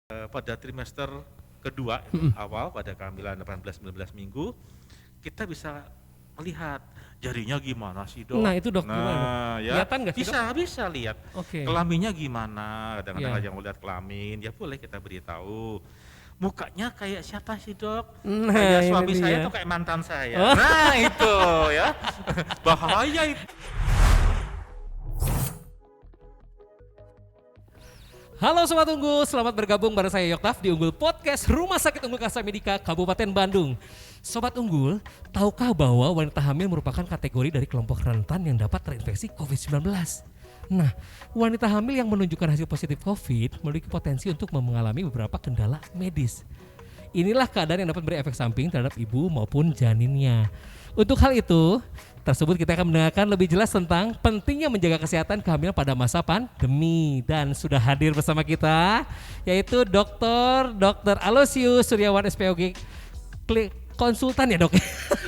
pada trimester kedua awal pada kehamilan 18-19 minggu kita bisa melihat jarinya gimana sih dok? Nah itu dok, gimana dok? Ya Kelihatan nggak sih dok? bisa lihat Oke. kelaminnya gimana. Kadang-kadang Iya. ada yang mau lihat kelamin, ya boleh kita beritahu. Mukanya kayak siapa sih dok? Nah, Kayak ini suami saya dia. tuh kayak mantan saya. Oh. Nah itu ya bahaya itu. Halo Sobat Unggul, selamat bergabung bareng saya Yoktaf di Unggul Podcast Rumah Sakit Unggul Kasa Medika Kabupaten Bandung. Sobat Unggul, tahukah bahwa wanita hamil merupakan kategori dari kelompok rentan yang dapat terinfeksi COVID-19? Nah, wanita hamil yang menunjukkan hasil positif COVID memiliki potensi untuk mengalami beberapa kendala medis. Inilah keadaan yang dapat berefek samping terhadap ibu maupun janinnya. Untuk hal itu, kita akan mendengarkan lebih jelas tentang pentingnya menjaga kesehatan kehamilan pada masa pandemi. Dan sudah hadir bersama kita, yaitu Dr. Alosius Suryawan SPOG, konsultan ya dok?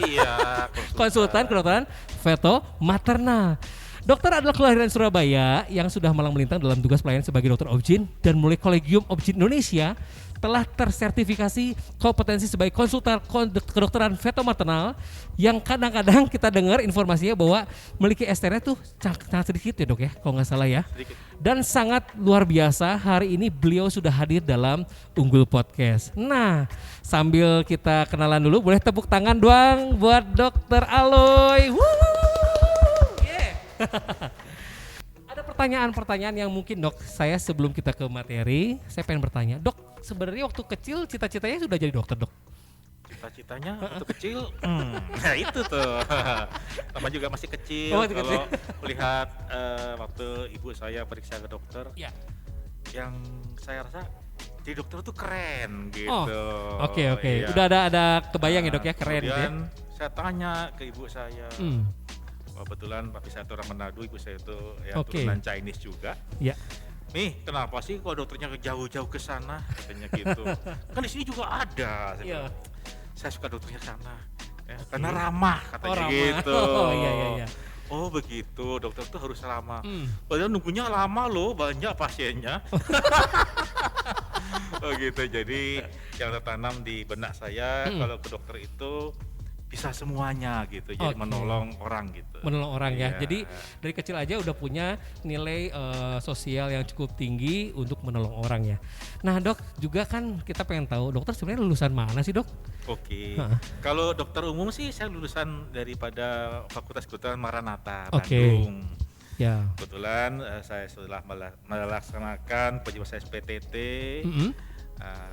Iya, Konsultan kedokteran feto maternal. Dokter adalah kelahiran Surabaya yang sudah malang melintang dalam tugas pelayanan sebagai dokter obgyn dan melalui Kolegium Obgyn Indonesia telah tersertifikasi kompetensi sebagai konsultan kedokteran feto maternal yang kadang-kadang kita dengar informasinya bahwa memiliki STR tuh sangat sedikit ya dok ya, kalau nggak salah ya. Sedikit. Dan sangat luar biasa hari ini beliau sudah hadir dalam Unggul Podcast. Nah, sambil kita kenalan dulu, boleh tepuk tangan doang buat Dokter Aloy. Ada pertanyaan-pertanyaan yang mungkin dok, saya sebelum kita ke materi, saya pengen bertanya, dok sebenarnya waktu kecil cita-citanya sudah jadi dokter dok? Cita-citanya waktu kecil, nah itu tuh, sama juga masih kecil. Oh, masih kalau kecil. melihat waktu ibu saya periksa ke dokter, Ya. yang saya rasa jadi dokter tuh keren gitu. Oh, oke. Iya. Udah ada kebayang ya dok ya, keren gitu ya. Kemudian saya tanya ke ibu saya, kebetulan papi saya itu orang Manado, ibu saya itu ya Oke. turunan Chinese juga. Ya. Nih, kenapa sih kalau dokternya jauh-jauh ke sana? Katanya gitu. Kan di sini juga ada. Saya Iya. bilang, saya suka dokternya sana. Ya, karena ramah katanya ramah. gitu. Oh, iya. Oh begitu, dokter tuh harus ramah. Padahal nunggunya lama loh, banyak pasiennya. Oh gitu, jadi yang tertanam di benak saya kalau ke dokter itu bisa semuanya gitu, jadi Oke. menolong orang gitu. Menolong orang ya. Iya. Jadi dari kecil aja udah punya nilai sosial yang cukup tinggi untuk menolong orang ya. Nah dok, juga kan kita pengen tahu dokter sebenarnya lulusan mana sih dok? Oke, kalau dokter umum sih saya lulusan daripada Fakultas Kedokteran Maranatha Oke. Bandung. Ya. Kebetulan saya setelah melaksanakan penjelasan SPTT,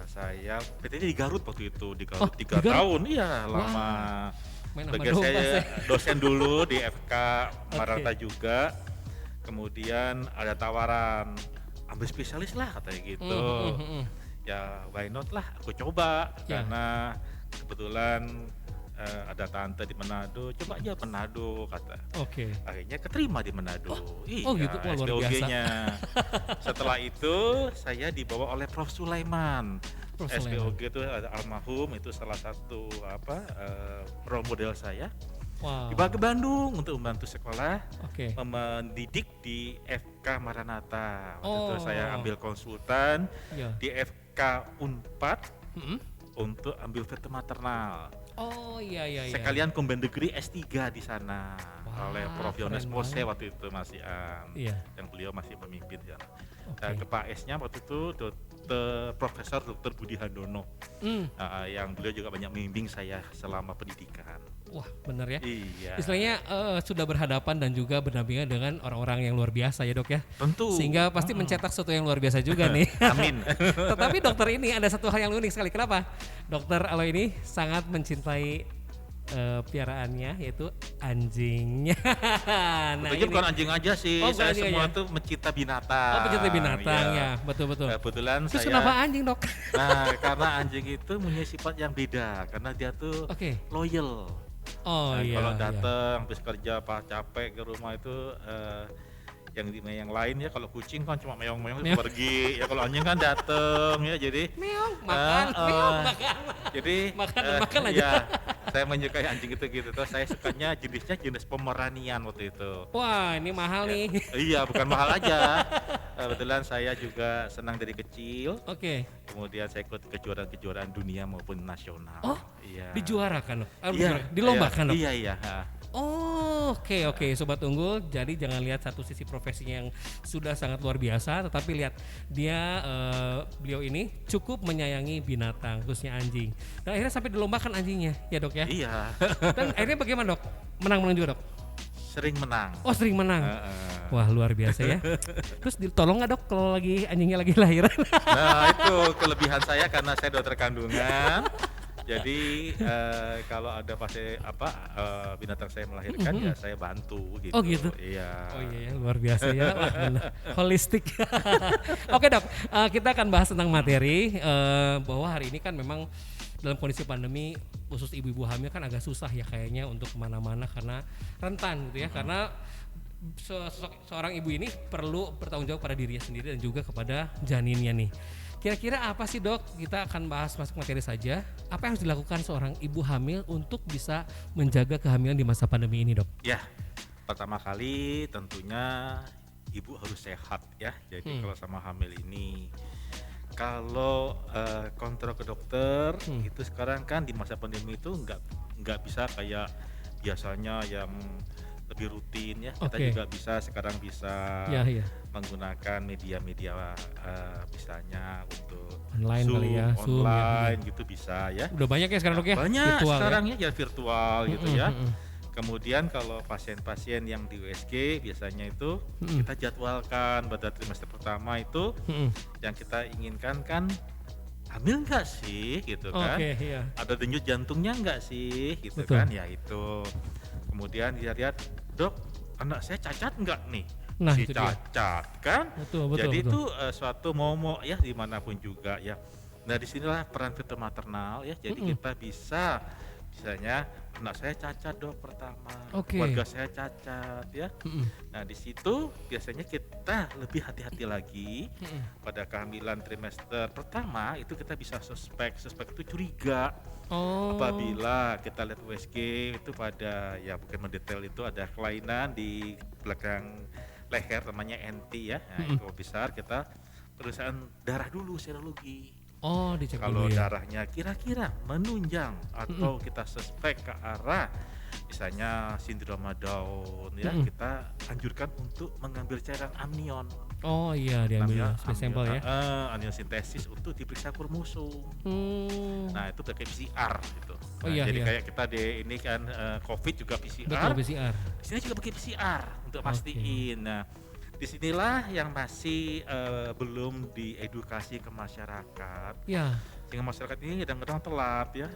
saya PTT di Garut waktu itu, di Garut 3 di Garut? tahun, iya lama. Main sama Bagian domba saya saya. dosen dulu di FK Maranatha juga, kemudian ada tawaran ambil spesialis lah katanya gitu. Ya why not lah, aku coba Ya. karena kebetulan ada tante di Manado, coba aja Manado kata. Oke. Akhirnya keterima di Manado. oh gitu, wah, luar biasa. SPOG-nya. Setelah itu saya dibawa oleh Prof Sulaiman. Prof. Sulaiman. SPOG itu ada almarhum, itu salah satu role model saya. Wow. Dibawa ke Bandung untuk membantu sekolah Oke. mendidik di FK Maranatha. Waktu itu Oh. saya ambil konsultan Iya. di FK Unpad Mm-mm. untuk ambil veto maternal. Oh iya. Sekalian combine degree S3 di sana Wah, oleh Prof Yones keren Mose banget. waktu itu masih Iya. yang beliau masih memimpin ya. Oke. Ke Pak S-nya waktu itu Profesor Dr. Budi Handono, yang beliau juga banyak membimbing saya selama pendidikan. Wah benar ya. Iya. Istilahnya sudah berhadapan dan juga berdampingan dengan orang-orang yang luar biasa ya dok ya. Tentu. Sehingga pasti mencetak sesuatu yang luar biasa juga nih. Amin. Tetapi dokter ini ada satu hal yang unik sekali. Kenapa? Dokter Aloy ini sangat mencintai piaraannya, yaitu anjingnya. Nah, Tentunya bukan anjing aja sih, Oh, bukan saya anjing semua aja. tuh mencinta binatang. Oh pencinta binatang Iya. ya, betul-betul. Kebetulan Terus saya. kenapa anjing dok? Nah, karena anjing itu punya sifat yang beda, karena dia tuh Oke. loyal. Oh Nah, iya. kalau iya. datang habis kerja capek ke rumah itu yang lain ya, kalau kucing kan cuma meong-meong Meong. pergi, ya kalau anjing kan datang ya, jadi Meong, makan, meong, makan. jadi Makan dan makan aja. ya, Saya menyukai anjing itu gitu. Terus saya sukanya jenis Pomeranian waktu itu. Wah, ini mahal Ya. nih. Iya, bukan mahal aja. Kebetulan saya juga senang dari kecil. Oke. Kemudian saya ikut kejuaraan-kejuaraan dunia maupun nasional. Oh, Iya. dijuarakan loh. Iya, Dilombakan loh. iya, iya. Oh, oke, Sobat Unggul. Jadi jangan lihat satu sisi profesinya yang sudah sangat luar biasa, tetapi lihat dia beliau ini cukup menyayangi binatang, khususnya anjing. Dan akhirnya sampai dilombakan anjingnya, ya Dok ya. Iya. Dan akhirnya bagaimana Dok? Menang juga Dok? Sering menang. Oh, sering menang. Wah, luar biasa ya. Terus ditolong nggak Dok kalau lagi anjingnya lagi lahiran? Nah, itu kelebihan saya karena saya dokter kandungan. Jadi kalau ada binatang saya melahirkan ya saya bantu gitu. Oh gitu. Iya. Oh iya ya, luar biasa ya. Wah, benar. Holistik. Oke Dok, kita akan bahas tentang materi bahwa hari ini kan memang dalam kondisi pandemi khusus ibu-ibu hamil kan agak susah ya kayaknya untuk kemana-mana karena rentan gitu ya. Karena seorang ibu ini perlu bertanggung jawab pada dirinya sendiri dan juga kepada janinnya nih. Kira-kira apa sih Dok? Kita akan bahas masuk materi saja. Apa yang harus dilakukan seorang ibu hamil untuk bisa menjaga kehamilan di masa pandemi ini Dok? Ya, pertama kali tentunya ibu harus sehat ya. Jadi kalau sama hamil ini, kalau kontrol ke dokter itu sekarang kan di masa pandemi itu nggak bisa kayak biasanya yang lebih rutin ya. Kita juga sekarang bisa menggunakan media-media misalnya untuk online Zoom, kali ya, Zoom, online gitu bisa ya. Udah banyak ya sekarang Dok ya? Banyak virtual, sekarang ya virtual gitu ya. Kemudian kalau pasien-pasien yang di USG biasanya itu kita jadwalkan pada trimester pertama itu yang kita inginkan kan hamil nggak sih gitu kan? Ada denyut jantungnya nggak sih gitu kan? Ya itu. Kemudian dia lihat, Dok, anak saya cacat nggak nih? Nah, si cacat kan? Jadi itu suatu momok ya dimanapun juga ya. Nah disinilah peran fitur maternal ya. Jadi kita bisa misalnya anak saya cacat Dok pertama, keluarga saya cacat ya. Nah di situ biasanya kita lebih hati-hati lagi pada kehamilan trimester pertama itu kita bisa suspek itu curiga. Apabila kita lihat USG itu pada ya bukan mendetail itu ada kelainan di belakang leher namanya NT ya. Nah itu besar kita pemeriksaan darah dulu serologi. Dicek kalau dulu ya. darahnya kira-kira menunjang atau kita suspek ke arah misalnya sindroma Down ya kita anjurkan untuk mengambil cairan amnion. Diambil sampel ya. Amnion sintesis untuk diperiksa kromosom. Nah itu pakai PCR gitu. Jadi kayak kita di ini kan COVID juga PCR. Betul, PCR. Di sini juga pakai PCR untuk pastiin. Nah disinilah yang masih belum diedukasi ke masyarakat. Sehingga masyarakat ini kadang-kadang telat ya.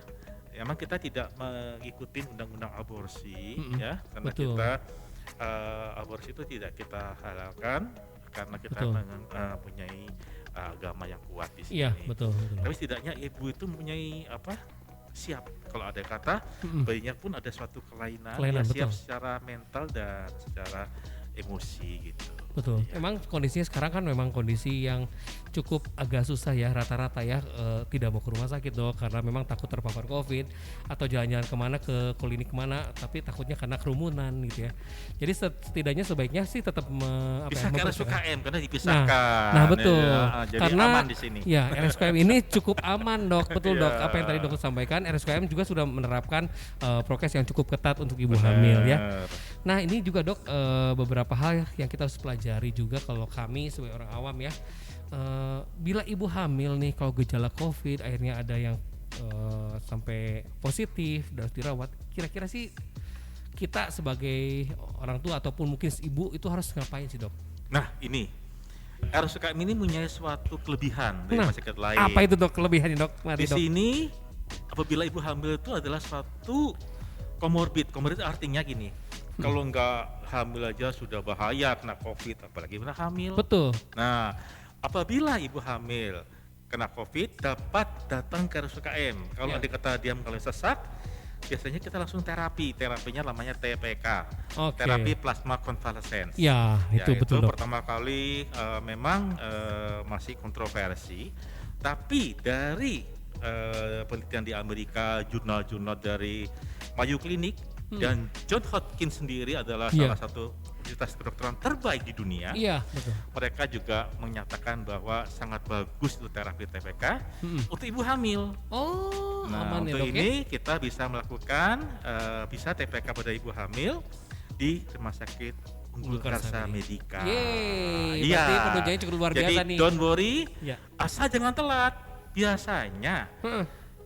Emang kita tidak mengikuti undang-undang aborsi ya, karena kita aborsi itu tidak kita halalkan karena kita mempunyai agama yang kuat di sini. Betul. Tapi setidaknya ibu itu mempunyai siap kalau ada kata bayinya pun ada suatu kelainan ya, siap secara mental dan secara emosi gitu. Betul. Emang kondisinya sekarang kan memang kondisi yang cukup agak susah ya rata-rata ya tidak mau ke rumah sakit Dok karena memang takut terpapar COVID atau jalan-jalan kemana ke klinik kemana tapi takutnya karena kerumunan gitu ya. Jadi setidaknya sebaiknya sih tetap bisa ke RSUKM karena dipisahkan. Nah betul. Jadi karena aman di sini. Ya RSUKM ini cukup aman Dok. Betul Dok. Apa yang tadi Dok sampaikan RSUKM juga sudah menerapkan prokes yang cukup ketat untuk ibu hamil ya. Nah ini juga Dok beberapa hal yang kita harus pelajari juga kalau kami sebagai orang awam ya. Bila ibu hamil nih kalau gejala COVID akhirnya ada yang sampai positif dan harus dirawat, kira-kira sih kita sebagai orang tua ataupun mungkin ibu itu harus ngapain sih Dok? Nah ini RSUKM ini punya suatu kelebihan dari masyarakat lain. Apa itu Dok kelebihannya Dok? Di sini apabila ibu hamil itu adalah suatu komorbid. Komorbid artinya gini, kalau nggak hamil aja sudah bahaya kena COVID, apalagi kena hamil. Betul. Nah, apabila ibu hamil kena COVID dapat datang ke RSUKM. Kalau ada kata dia mengalami sesak, biasanya kita langsung terapinya namanya TPK, terapi plasma konvalesen. Itu betul. Itu pertama kali memang masih kontroversi, tapi dari penelitian di Amerika, jurnal-jurnal dari Mayo Clinic dan John Hopkins sendiri adalah salah satu universitas kedokteran terbaik di dunia. Iya, betul. Mereka juga menyatakan bahwa sangat bagus itu terapi TPK untuk ibu hamil. Oh, Nah, aman ya, untuk Dok, ini kita bisa melakukan bisa TPK pada ibu hamil di Rumah Sakit Unggul Karsa Medika. Yeay, berarti penunjangnya cukup luar biasa nih. Jadi don't worry, Ya. asal jangan telat. Biasanya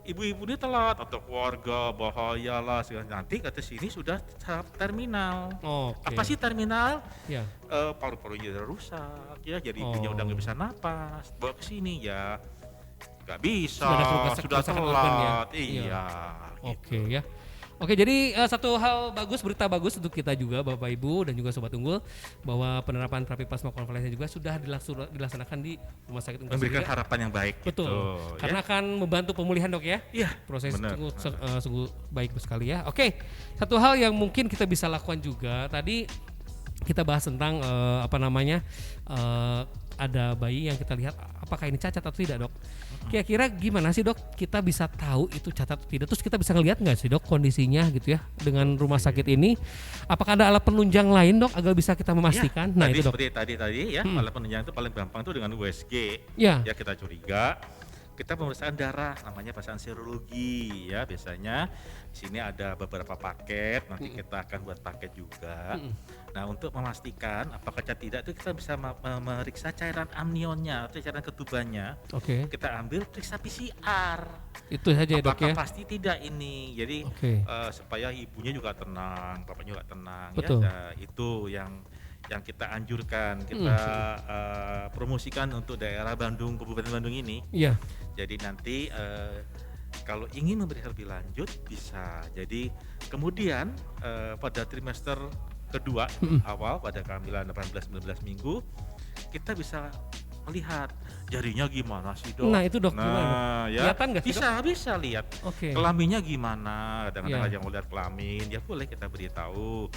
ibu-ibu ini telat atau keluarga bahaya lah, nanti kata sini sudah tahap terminal. Apa sih terminal? Ya. Paru-parunya udah rusak, ya, jadi ibunya udah nggak bisa napas. Bawa ke sini ya, nggak bisa, sudah telat. Iya. Oke ya. Oke, jadi satu hal bagus, berita bagus untuk kita juga Bapak Ibu dan juga Sobat Unggul, bahwa penerapan terapi plasma konvalesen juga sudah dilaksanakan di Rumah Sakit Unggul. Memberikan harapan yang baik. Betul, gitu, karena akan membantu pemulihan, Dok ya. Iya, proses sungguh baik sekali ya. Oke, satu hal yang mungkin kita bisa lakukan juga, tadi kita bahas tentang ada bayi yang kita lihat apakah ini cacat atau tidak, Dok. Kira-kira gimana sih, Dok, kita bisa tahu itu cacat atau tidak? Terus kita bisa ngelihat nggak sih, Dok, kondisinya gitu ya dengan rumah sakit ini? Apakah ada alat penunjang lain, Dok, agar bisa kita memastikan? Ya, nah, itu, Dok. Seperti tadi ya, alat penunjang itu paling gampang itu dengan USG. Ya, kita curiga, kita pemeriksaan darah, namanya pemeriksaan serologi ya. Biasanya di sini ada beberapa paket, nanti kita akan buat paket juga. Nah, untuk memastikan apakah cacat tidak itu kita bisa memeriksa cairan amnionnya atau cairan ketubannya. Kita ambil periksa PCR. Itu saja ya, Dok, ya. Apakah pasti tidak ini. Jadi supaya ibunya juga tenang, bapaknya juga tenang. Betul. Ya. Nah, itu yang kita anjurkan, kita promosikan untuk daerah Bandung, Kabupaten Bandung ini. Iya. Jadi nanti kalau ingin memberikan lebih lanjut bisa. Jadi kemudian pada trimester kedua awal pada kehamilan 18-19 minggu kita bisa melihat jarinya gimana sih, Dok. Nah, itu, Dok, gimana? Ya, kelihatan nggak sih, Dok? bisa lihat. Kelaminnya gimana? Kadang-kadang ada yang mau lihat kelamin, ya boleh kita beritahu.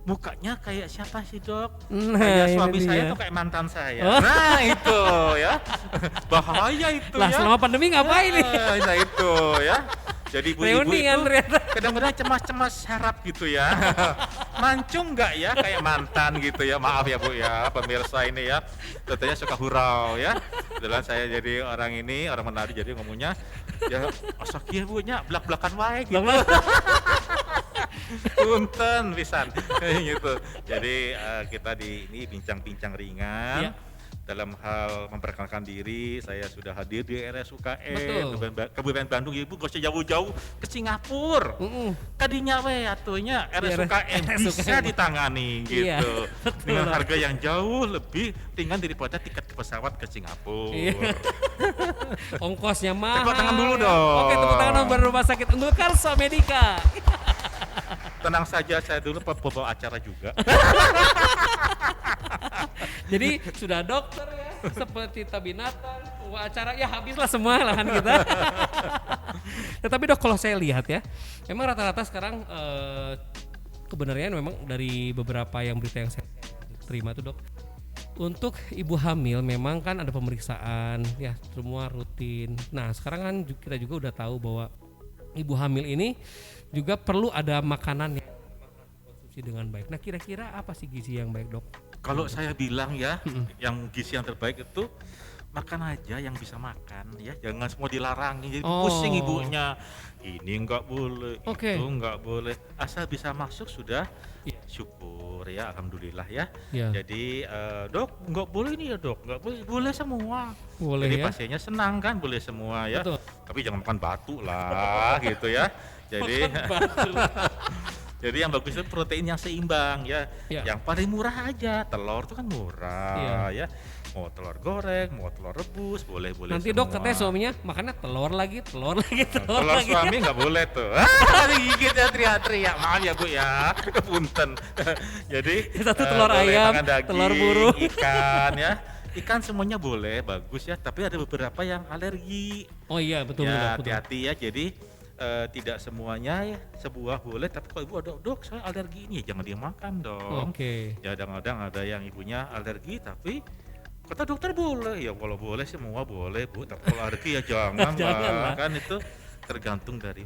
Mukanya kayak siapa sih, Dok? Kayak suami saya tuh kayak mantan saya. Nah, itu ya. Bahaya itu lah, ya. selama pandemi ngapain nih? Nah, itu ya. Jadi ibu-ibu itu kadang-kadang cemas-cemas harap gitu ya. Mancung nggak ya kayak mantan gitu ya. Maaf ya, Bu ya, pemirsa ini ya. Tentunya suka hurau ya. Kebetulan saya jadi orang Manado, jadi ngomongnya ya asok ya, Bu nya belak-belakan wae gitu. Punten pisan gitu. Jadi kita di ini bincang-bincang ringan. Dalam hal memperkenalkan diri, saya sudah hadir di RSUKM Kabupaten Bandung. Ibu gak usah jauh-jauh ke Singapura. Kadinya we atunya RSUKM bisa ditangani gitu. Dengan harga yang jauh lebih ringan daripada tiket pesawat ke Singapura. Ongkosnya mahal. Tepuk tangan dulu dong. Oke, tepuk tangan dong buat Rumah Sakit Unggul Karsa Medika. Tenang saja, saya dulu pembawa acara juga. Jadi sudah dokter ya, seperti binatang, acara ya habislah semua lahan kita. Tapi, Dok, kalau saya lihat ya, memang rata-rata sekarang kebenarnya memang dari beberapa berita yang saya terima tuh, Dok, untuk ibu hamil memang kan ada pemeriksaan ya, semua rutin. Nah, sekarang kan kita juga udah tahu bahwa ibu hamil ini juga perlu ada makanan yang konsumsi dengan baik. Nah, kira-kira apa sih gizi yang baik, Dok? Kalau saya bilang ya, yang gizi yang terbaik itu makan aja yang bisa makan ya, jangan semua dilarangin. Jadi pusing ibunya, ini nggak boleh, itu nggak boleh. Asal bisa masuk sudah syukur ya, alhamdulillah ya. Jadi Dok nggak boleh nih ya, Dok, nggak boleh, boleh semua. Boleh. Jadi pasiennya senang kan, boleh semua ya. Betul. Tapi jangan makan batu lah gitu ya. Jadi jadi yang bagus itu protein yang seimbang ya. Yang paling murah aja, telur itu kan murah ya. Mau telur goreng, mau telur rebus, boleh nanti semua. Dok katanya suaminya makannya telur lagi. Telur suami nggak boleh tuh. Gigit ya, teriak-teriak. Maaf ya, Bu ya, punten. Jadi satu telur ayam, daging, telur burung, ikan ya. Ikan semuanya boleh, bagus ya. Tapi ada beberapa yang alergi. Oh iya, betul. Ya, hati-hati ya. Jadi tidak semuanya ya sebuah boleh, tapi kalau ibu ada, Dok saya alergi ini, ya jangan dimakan dong. Ya kadang-kadang ada yang ibunya alergi tapi Kata dokter boleh, ya kalau boleh sih semua boleh Bu, tapi kalau alergi ya jangan Jangan lah, lah. kan itu tergantung dari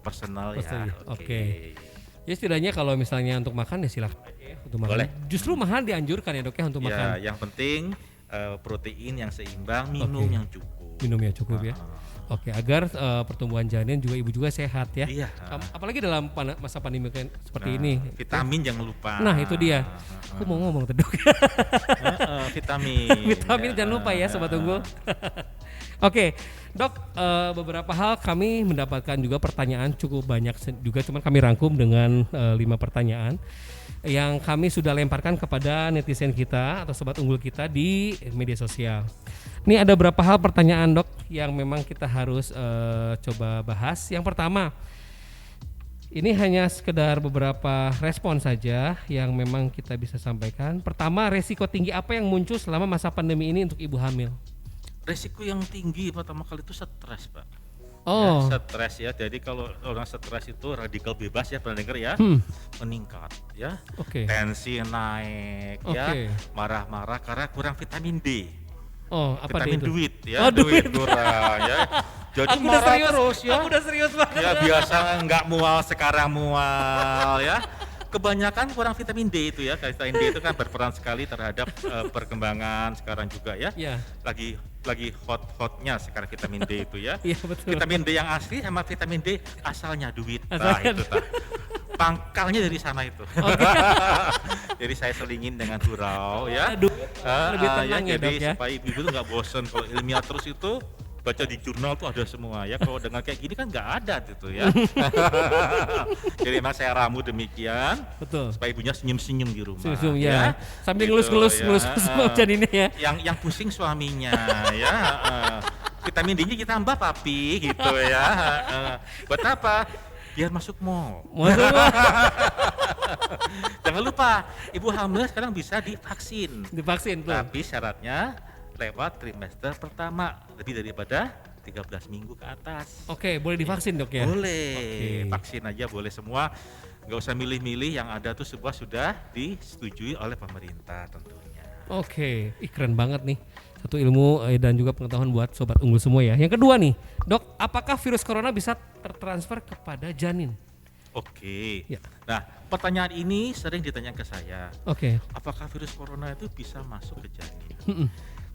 personal ya. Oke. Ya setidaknya kalau misalnya untuk makan ya silakan aja ya untuk makan. Boleh. Justru makan dianjurkan ya dok ya untuk makan. Ya, yang penting protein yang seimbang, minum Oke. yang cukup. Minum yang cukup ya. Oke, agar pertumbuhan janin juga ibu juga sehat ya. Iya. Apalagi dalam masa pandemi kan seperti ini. Vitamin jangan lupa. Nah itu dia. Aku mau ngomong tuh dok. Vitamin. Vitamin jangan lupa ya sobat unggul. Oke, dok, beberapa hal kami mendapatkan juga pertanyaan cukup banyak juga, cuman kami rangkum dengan 5 pertanyaan yang kami sudah lemparkan kepada netizen kita atau sobat unggul kita di media sosial. Ini ada beberapa hal pertanyaan dok yang memang kita harus coba bahas. Yang pertama, ini hanya sekedar beberapa respon saja yang memang kita bisa sampaikan. Pertama, resiko tinggi apa yang muncul selama masa pandemi ini untuk ibu hamil? Resiko yang tinggi pertama kali itu stres, Pak. Oh, Ya, stres ya. Jadi kalau orang stres itu radikal bebas ya, pernah dengar ya, meningkat ya. oke. Tensi naik ya, Oke. marah-marah karena kurang vitamin D. Oh, apa Vitamin itu? duit ya, Oh, duit duit. kurang ya. Jadi Aku udah marah serius, terus ya. aku udah serius banget. Ya biasa nggak mual sekarang mual ya. Kebanyakan kurang vitamin D itu ya. Vitamin D itu kan berperan sekali terhadap perkembangan sekarang juga ya. Iya. Lagi hot-hotnya sekarang vitamin D itu ya. Iya betul. Vitamin D yang asli sama vitamin D asalnya duit. Asalnya Itu tak. Pangkalnya dari sana itu. Jadi saya selingin dengan hurau ya. Aduh, lebih tenang ya, jadi dok ya. supaya ibu itu nggak bosen. Kalau ilmiah terus itu baca di jurnal tuh ada semua ya. Kalau dengan kayak gini kan nggak ada gitu ya. Jadi memang saya ramu demikian Betul. supaya ibunya senyum-senyum di rumah. Zoom ya. Sambil Gitu, ngelus-ngelus ya. semua janinnya ya. Yang pusing suaminya ya. Vitamin D-nya kita tambah papi gitu ya. Buat apa? Biar masuk mall. Jangan lupa, ibu hamil sekarang bisa divaksin. Divaksin tuh. Tapi syaratnya lewat trimester pertama, lebih daripada 13 minggu ke atas. Oke, boleh divaksin dok ya? Boleh, Oke. vaksin aja boleh semua. Nggak usah milih-milih, yang ada tuh sebuah sudah disetujui oleh pemerintah tentunya. Oke, keren banget nih. Satu ilmu dan juga pengetahuan buat sobat unggul semua ya. Yang kedua nih, dok, apakah virus corona bisa tertransfer kepada janin? Oke. Ya. Nah, pertanyaan ini sering ditanya ke saya. Oke. Apakah virus corona itu bisa masuk ke janin? Mm-mm.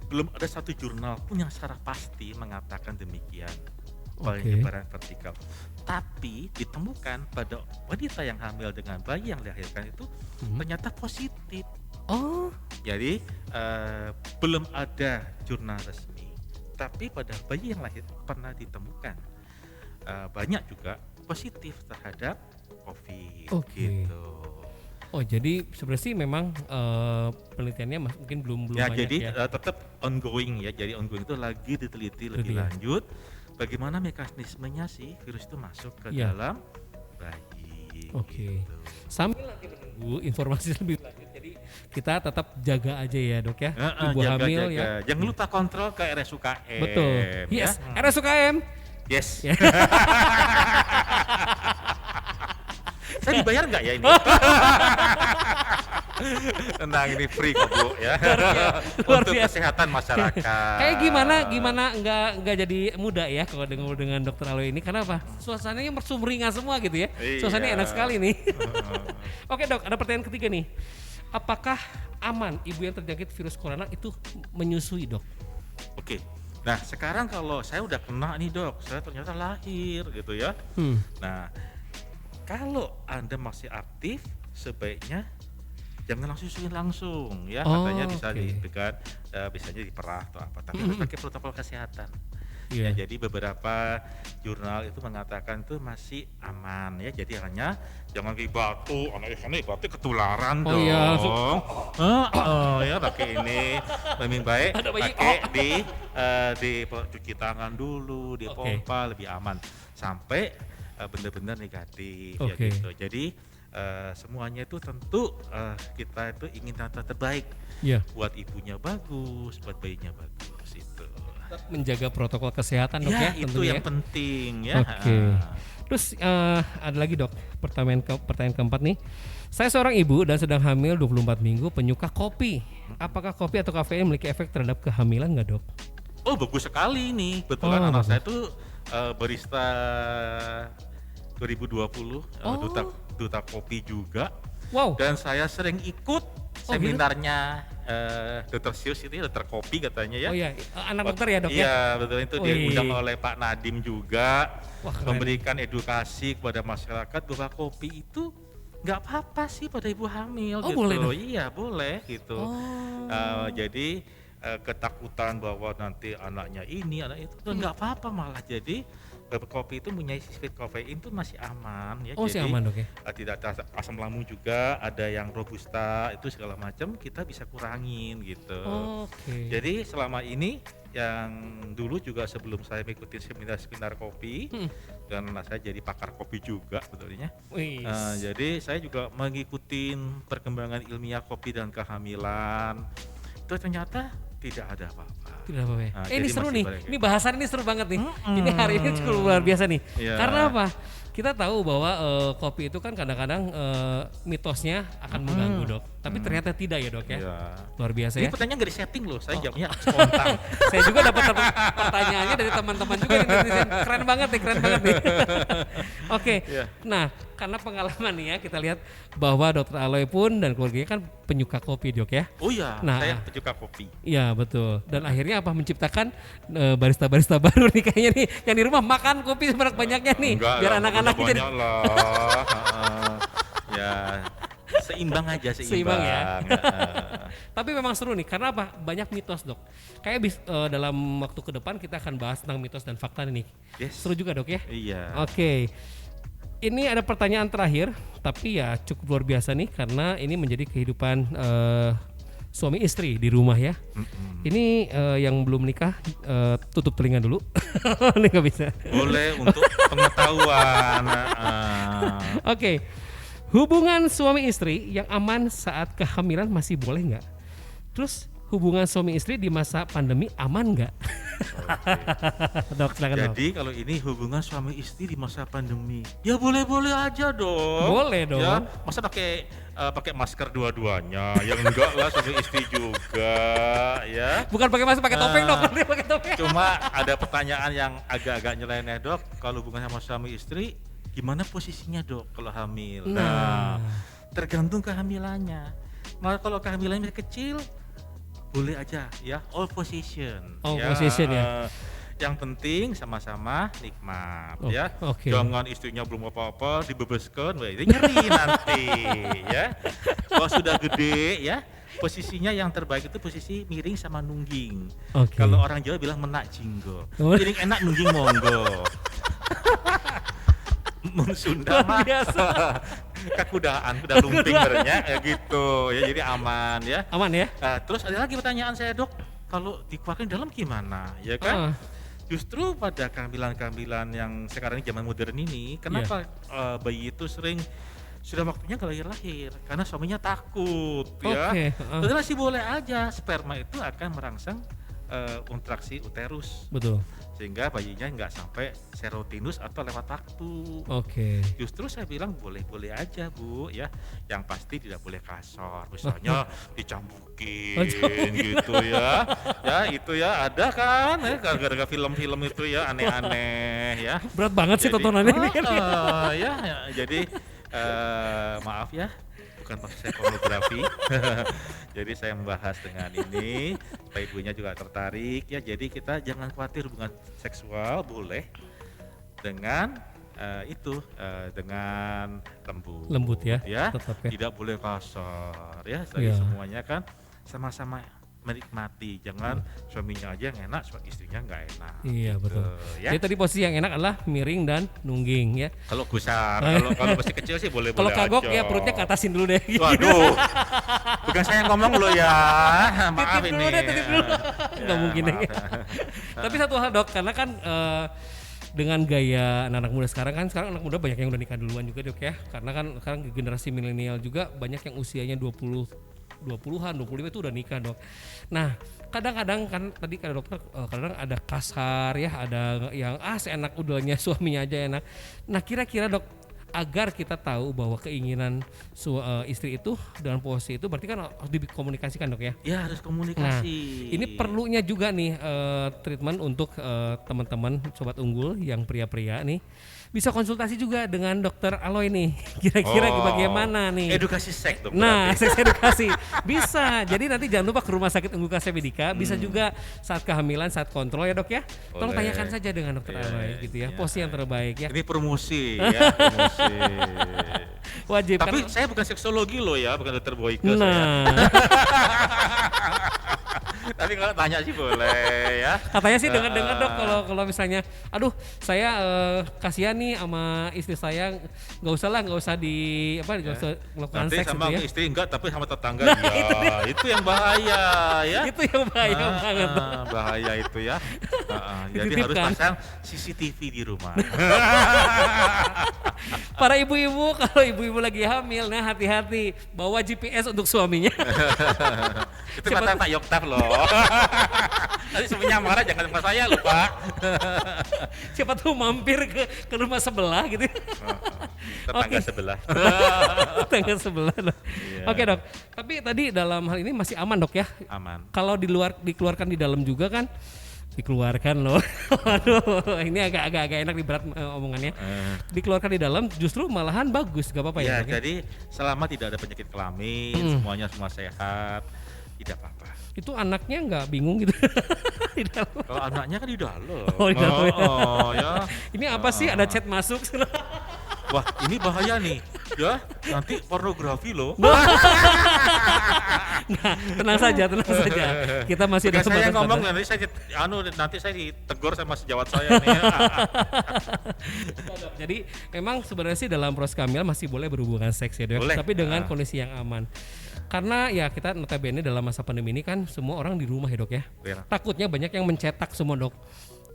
Belum ada satu jurnal pun yang secara pasti mengatakan demikian. Oke. Penyebaran vertikal. Tapi ditemukan pada wanita yang hamil dengan bayi yang dilahirkan itu ternyata positif. Oh, Jadi belum ada jurnal resmi. Tapi pada bayi yang lahir pernah ditemukan banyak juga positif terhadap COVID. Oke. Gitu. oh jadi sebenarnya sih memang penelitiannya mungkin belum Ya, banyak jadi ya. tetap ongoing ya. Jadi ongoing itu lagi diteliti lebih Gitu ya. lanjut. Bagaimana mekanismenya sih virus itu masuk ke Iya. dalam bayi. Oke. Gitu. Sambil nanti menunggu informasi lebih lanjut. Jadi kita tetap jaga aja ya dok ya. Ibu Jaga, hamil jaga. ya. Jangan lupa kontrol ke RSUKM. Betul. ya. Yes. RSUKM. Yes. Saya dibayar nggak ya ini? Tenang, ini free kok Bu ya. Luar Untuk biasa. kesehatan masyarakat. Kayak gimana nggak jadi muda ya kalau dengan dokter Aloy ini, karena apa? Suasananya bersumringah semua gitu ya. Iya. Suasananya enak sekali nih. Oke dok, ada pertanyaan ketiga nih. Apakah aman ibu yang terjangkit virus corona itu menyusui dok? Oke. Nah, sekarang kalau saya udah kena nih Dok, saya ternyata lahir gitu ya. Nah, kalau Anda masih aktif, sebaiknya jangan langsung susuin langsung ya. Oh, Katanya bisa oke. diberikan, biasanya diperah atau apa. Tapi harus pakai protokol kesehatan. Iya. Ya, jadi beberapa jurnal itu mengatakan itu masih aman ya. Jadi hanya jangan di batu, karena batu ketularan Oh dong. iya, Ya pakai ini lebih baik Ada bayi, pakai di cuci tangan dulu, dipompa lebih aman sampai benar-benar negatif ya Oke. gitu. Jadi semuanya itu tentu kita itu ingin data terbaik Iya. buat ibunya bagus, buat bayinya bagus itu. Menjaga protokol kesehatan dok ya, itu tentunya. yang penting ya. Oke. Terus ada lagi dok, pertanyaan keempat nih. Saya seorang ibu dan sedang hamil 24 minggu, penyuka kopi. Apakah kopi atau kafein memiliki efek terhadap kehamilan nggak dok? Oh bagus sekali nih, betulan anak saya tuh barista 2020 duta kopi juga. Wow. Dan saya sering ikut seminarnya Dr. Sius ini, Dr. Kopi katanya ya. Oh iya, anak dokter ya dok ya? Iya betul, itu diundang oleh Pak Nadim juga. Wah, memberikan edukasi kepada masyarakat bahwa kopi itu nggak apa-apa sih pada ibu hamil gitu. Boleh dong? Iya boleh gitu. Jadi ketakutan bahwa nanti anaknya ini, anak itu nggak apa-apa, malah jadi kopi itu punya sifat kafein itu masih aman ya. Jadi aman dok ya? Tidak ada asam lambung juga, ada yang robusta itu segala macam kita bisa kurangin gitu. Jadi selama ini yang dulu juga sebelum saya mengikuti seminar kopi dan saya jadi pakar kopi juga sebetulnya. Jadi saya juga mengikuti perkembangan ilmiah kopi dan kehamilan. Itu ternyata tidak ada apa-apa. Tidak apa-apa ya. Ini seru nih. Ini bahasan ini seru banget nih. Ini hari ini cukup luar biasa nih. Karena apa? Kita tahu bahwa kopi itu kan kadang-kadang mitosnya akan mengganggu dok. Tapi ternyata tidak ya dok ya. Luar biasa ya. Ini pertanyaan nggak disetting loh, saya jawabnya spontan. Saya juga dapat pertanyaannya dari teman-teman juga di netizen. Keren banget nih. Oke. Nah, karena pengalaman nih ya, kita lihat bahwa Dr. Aloy pun dan keluarganya kan penyuka kopi dok ya. Oh iya, saya penyuka kopi. Iya betul. Dan akhirnya apa, menciptakan barista-barista baru nih kayaknya nih, yang di rumah makan kopi sebanyak-banyaknya nih. Biar anak-anak jadi ya seimbang aja. Ya. Tapi memang seru nih, karena apa? Banyak mitos dok. Kayak dalam waktu ke depan kita akan bahas tentang mitos dan fakta nih. Seru juga dok ya. Iya. Oke. Ini ada pertanyaan terakhir, tapi ya cukup luar biasa nih, karena ini menjadi kehidupan suami istri di rumah ya. Ini yang belum menikah tutup telinga dulu. Ini nggak bisa. Boleh untuk pengetahuan. Oke. Hubungan suami istri yang aman saat kehamilan masih boleh nggak? Terus hubungan suami istri di masa pandemi aman nggak? Dok, silakan. Jadi kalau ini hubungan suami istri di masa pandemi, ya boleh-boleh aja dong. Boleh dong. Ya, masa pakai masker dua-duanya? Yang enggak lah, suami istri juga, ya. Bukan pakai masker, pakai topeng dok. Pakai topeng. Cuma ada pertanyaan yang agak-agak nyeleneh dok. Kalau hubungan sama suami istri, gimana posisinya dok kalau hamil? Nah, tergantung kehamilannya. Malah kalau kehamilannya kecil, boleh aja ya, all position. Position ya. Yang penting sama-sama nikmat ya. Jangan istrinya belum apa-apa dibebaskan, itu nyeri nanti ya. Kalau sudah gede ya, posisinya yang terbaik itu posisi miring sama nungging. Kalau orang Jawa bilang menak jinggo. Miring enak, nungging monggo. Sunda mah kekudaan, kuda lumping bernya ya gitu ya, jadi aman ya. Terus ada lagi pertanyaan saya dok, kalau dikeluarkan dalam gimana ya kan? Justru pada kehamilan yang sekarang ini zaman modern ini, kenapa bayi itu sering sudah waktunya kalau lahir karena suaminya takut ya. Padahal sih boleh aja, sperma itu akan merangsang kontraksi uterus. Betul. Sehingga bayinya nggak sampai serotinus atau lewat waktu. Justru saya bilang boleh-boleh aja bu ya, yang pasti tidak boleh kasar, misalnya dicambukin gitu ya. Ya itu ya ada kan ya, gara-gara film-film itu ya aneh-aneh ya. Berat banget sih tontonannya ini. Jadi maaf ya, bukan maksud saya pornografi. Jadi saya membahas dengan ini supaya ibunya juga tertarik ya. Jadi kita jangan khawatir, hubungan seksual boleh dengan dengan lembut ya, tidak boleh kasar ya. Semuanya kan sama-sama menikmati, jangan suaminya aja yang enak, istrinya nggak enak. Iya gitu, betul. Ya. Jadi tadi posisi yang enak adalah miring dan nungging ya. Kalau besar, kalau masih kecil sih boleh-boleh aja. Kalau kagok ya perutnya ke atasin dulu deh. Waduh, bukan saya yang ngomong lo ya. Maaf titip ini. Titip dulu. Nggak mungkin deh. Tapi satu hal dok, karena kan dengan gaya anak muda sekarang anak muda banyak yang udah nikah duluan juga dok ya. Karena kan sekarang generasi milenial juga banyak yang usianya 20 20-an, 25 itu udah nikah dok. Nah kadang-kadang kan tadi kata dokter kadang ada kasar ya, ada yang seenak udahnya suaminya aja enak. Nah kira-kira dok, agar kita tahu bahwa keinginan istri itu dengan posisi itu berarti kan harus dikomunikasikan dok ya? Ya harus komunikasi. Nah ini perlunya juga nih treatment untuk teman-teman sobat unggul yang pria-pria nih. Bisa konsultasi juga dengan dokter Aloy nih. Kira-kira bagaimana nih? Edukasi seks dok. Nah, seks edukasi bisa. Jadi nanti jangan lupa ke Rumah Sakit Unggul Kasih Medika. Bisa juga saat kehamilan, saat kontrol ya dok ya. Tolong tanyakan saja dengan dokter Aloy gitu ya. Posisi yang terbaik ya. Ini promosi ya, promosi. Wajib. Tapi saya bukan seksologi loh ya, bukan dokter Boyke. Nah. Tapi kalau tanya sih boleh ya. Katanya sih dengar-dengar dok kalau misalnya, aduh saya kasihan nih sama istri saya, nggak usah nggak usah melakukan nanti seks sama gitu ya. istri enggak, tapi sama tetangga Nah, iya. Itu yang bahaya ya. Itu yang bahaya banget. Bahaya itu ya. Jadi harus pasang CCTV di rumah. Para ibu-ibu, kalau ibu-ibu lagi hamil, nah hati-hati bawa GPS untuk suaminya. Itu kata Pak Yoktaf loh. Nanti suaminya marah, jangan sama saya loh Pak. Siapa tuh mampir ke rumah sebelah gitu. Tetangga sebelah. Tetangga sebelah. Yeah. Oke dok, tapi tadi dalam hal ini masih aman dok ya? Aman. Kalau dikeluarkan di dalam juga kan? Dikeluarkan loh. Waduh, ini agak enak di berat omongannya. Dikeluarkan di dalam justru malahan bagus, gak apa-apa ya? Ya, jadi selama tidak ada penyakit kelamin, semua sehat, tidak apa-apa. Itu anaknya nggak bingung gitu? Di dalam. Kalau anaknya kan di dalam. Oh, di dalam ya. Ya. Ini apa sih? Ada chat masuk? Wah, ini bahaya nih. Ya, nanti pornografi loh. Nah, tenang saja. Kita masih ada saya batas-batas. ngomong nanti saya ditegur sama sejawat saya nih. Jadi memang sebenarnya sih dalam proses hamil masih boleh berhubungan seks ya, dok. Tapi dengan kondisi yang aman. Karena ya kita notabene dalam masa pandemi ini kan semua orang di rumah ya dok ya. Takutnya banyak yang mencetak semua dok.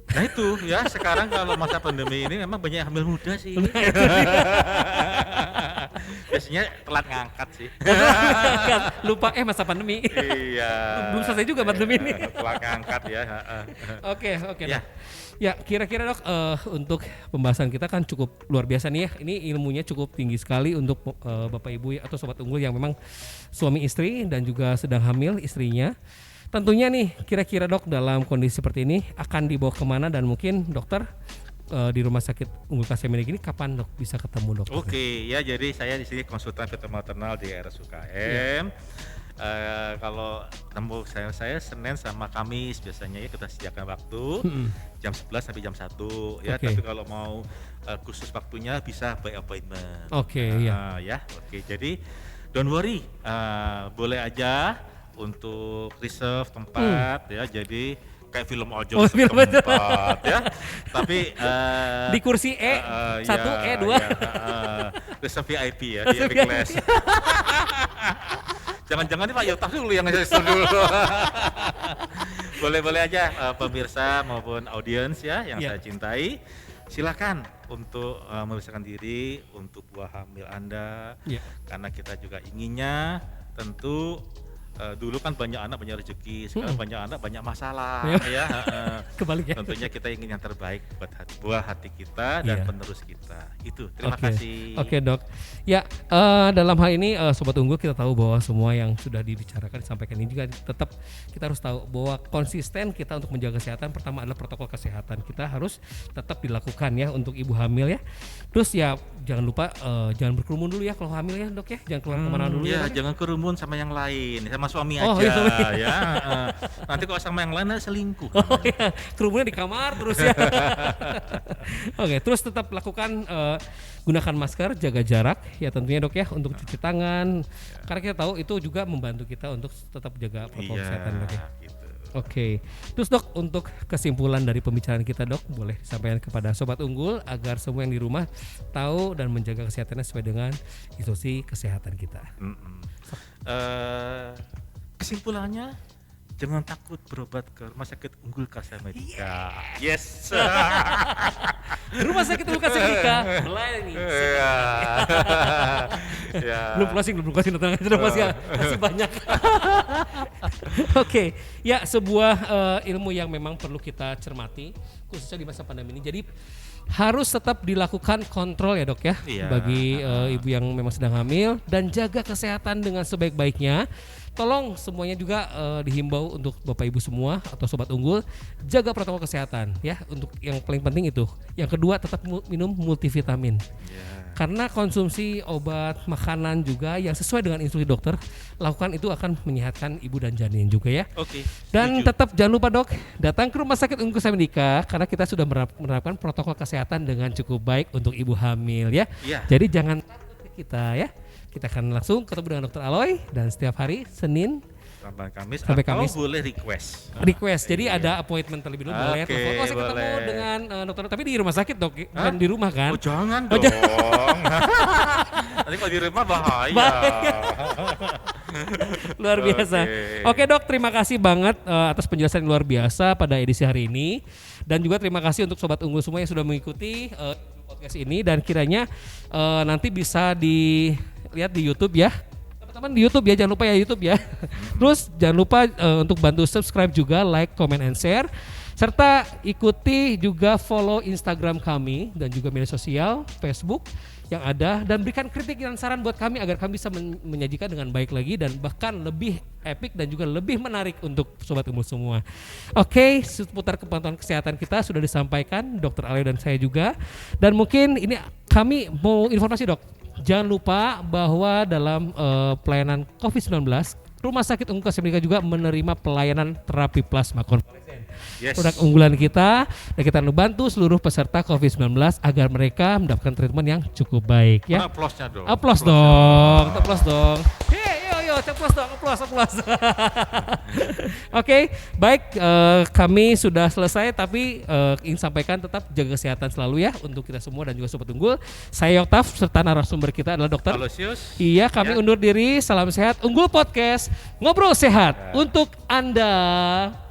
Nah itu ya, sekarang kalau masa pandemi ini memang banyak hamil muda sih. Biasanya telat ngangkat sih. Lupa masa pandemi. Iya. Belum selesai juga pandemi ini. Telat ngangkat ya. Oke. Ya. Ya kira-kira dok untuk pembahasan kita kan cukup luar biasa nih ya. Ini ilmunya cukup tinggi sekali untuk bapak ibu atau sobat unggul yang memang suami istri dan juga sedang hamil istrinya. Tentunya nih kira-kira dok dalam kondisi seperti ini akan dibawa kemana dan mungkin dokter di Rumah Sakit Unggul Kasih Medika ini kapan dok bisa ketemu dokter? Oke, ya jadi saya di sini konsultan fetal maternal di RSUKM. Kalau temu saya Senin sama Kamis biasanya ya kita sediakan waktu jam 11 sampai jam 1 ya. Tapi kalau mau khusus waktunya bisa by appointment. Oke, jadi don't worry, boleh aja untuk reserve tempat ya. Jadi kayak film ojol tempat ya. Tapi di kursi E1, E2 reserve VIP ya, VIP class. Jangan-jangan nih Pak Yoktaf dulu yang reserve dulu. Boleh aja pemirsa maupun audiens ya yang saya cintai. Silakan untuk memeriksakan diri untuk buah hamil Anda. Karena kita juga inginnya tentu dulu kan banyak anak banyak rezeki, sekarang banyak anak banyak masalah ya. Kebalik ya. Tentunya kita ingin yang terbaik buat hati kita dan penerus kita. Itu. Terima kasih. Oke, dok. Ya, dalam hal ini sobat unggul kita tahu bahwa semua yang sudah dibicarakan disampaikan ini juga tetap kita harus tahu bahwa konsisten kita untuk menjaga kesehatan pertama adalah protokol kesehatan. Kita harus tetap dilakukan ya untuk ibu hamil ya. Terus ya jangan lupa jangan berkerumun dulu ya kalau hamil ya, dok ya. Jangan keluar kemana dulu ya. Jangan kerumun sama yang lain. Sama suami aja ya. Nanti kalau sama yang lain selingkuh. Kerumunnya di kamar terus ya. Oke, terus tetap lakukan gunakan masker, jaga jarak ya tentunya dok ya untuk cuci tangan. Karena kita tahu itu juga membantu kita untuk tetap jaga protokol kesehatan dok ya. Gitu. Oke, terus dok untuk kesimpulan dari pembicaraan kita dok boleh disampaikan kepada sobat unggul agar semua yang di rumah tahu dan menjaga kesehatannya sesuai dengan instruksi kesehatan kita. Kesimpulannya jangan takut berobat ke Rumah Sakit Unggul Kasih Medika. Yes. Rumah Sakit Unggul Kasih Medika mulai nih. Ya. Belum closing, masih banyak. Oke, ya sebuah ilmu yang memang perlu kita cermati, khususnya di masa pandemi ini. Jadi harus tetap dilakukan kontrol ya dok ya, bagi ibu yang memang sedang hamil dan jaga kesehatan dengan sebaik-baiknya. Tolong semuanya juga dihimbau untuk Bapak Ibu semua atau Sobat Unggul, jaga protokol kesehatan ya, untuk yang paling penting itu. Yang kedua tetap minum multivitamin. Karena konsumsi obat, makanan juga yang sesuai dengan instruksi dokter, lakukan itu akan menyehatkan ibu dan janin juga ya. Oke. Dan tetap jangan lupa dok, datang ke Rumah Sakit Unggul Kasih Medika karena kita sudah menerapkan protokol kesehatan dengan cukup baik untuk ibu hamil ya. Jadi jangan takut ke kita ya. Kita akan langsung ketemu dengan Dokter Aloy dan setiap hari Senin sampai Kamis boleh request. Jadi ada appointment terlebih dulu, boleh telepon. Saya ketemu dengan dokter, tapi di rumah sakit dok, bukan di rumah kan? Oh jangan dong. Nanti kalau di rumah bahaya. Luar biasa. Oke dok, terima kasih banget atas penjelasan yang luar biasa pada edisi hari ini. Dan juga terima kasih untuk Sobat Unggul semua yang sudah mengikuti podcast ini. Dan kiranya nanti bisa dilihat di YouTube ya. Teman-teman di YouTube ya, jangan lupa ya YouTube ya. Terus jangan lupa untuk bantu subscribe juga, like, comment, and share. Serta ikuti juga follow Instagram kami dan juga media sosial, Facebook yang ada. Dan berikan kritik dan saran buat kami agar kami bisa menyajikan dengan baik lagi dan bahkan lebih epic dan juga lebih menarik untuk Sobat Unggul semua. Oke, seputar kepantauan kesehatan kita sudah disampaikan Dokter Aloy dan saya juga. Dan mungkin ini kami mau informasi dok. Jangan lupa bahwa dalam pelayanan COVID-19, Rumah Sakit Unggul Kasih Medika juga menerima pelayanan terapi plasma konvalesen. Produk unggulan kita, dan kita membantu seluruh peserta COVID-19 agar mereka mendapatkan treatment yang cukup baik. Ya. Aplausnya dong. Aplaus dong. Yo, aplaus dong. Oke, baik, kami sudah selesai, tapi ingin sampaikan tetap jaga kesehatan selalu ya untuk kita semua dan juga Sobat Unggul. Saya Yoktaf serta narasumber kita adalah Dokter Aloysius. Iya, kami undur diri. Salam sehat. Unggul Podcast, ngobrol sehat untuk Anda.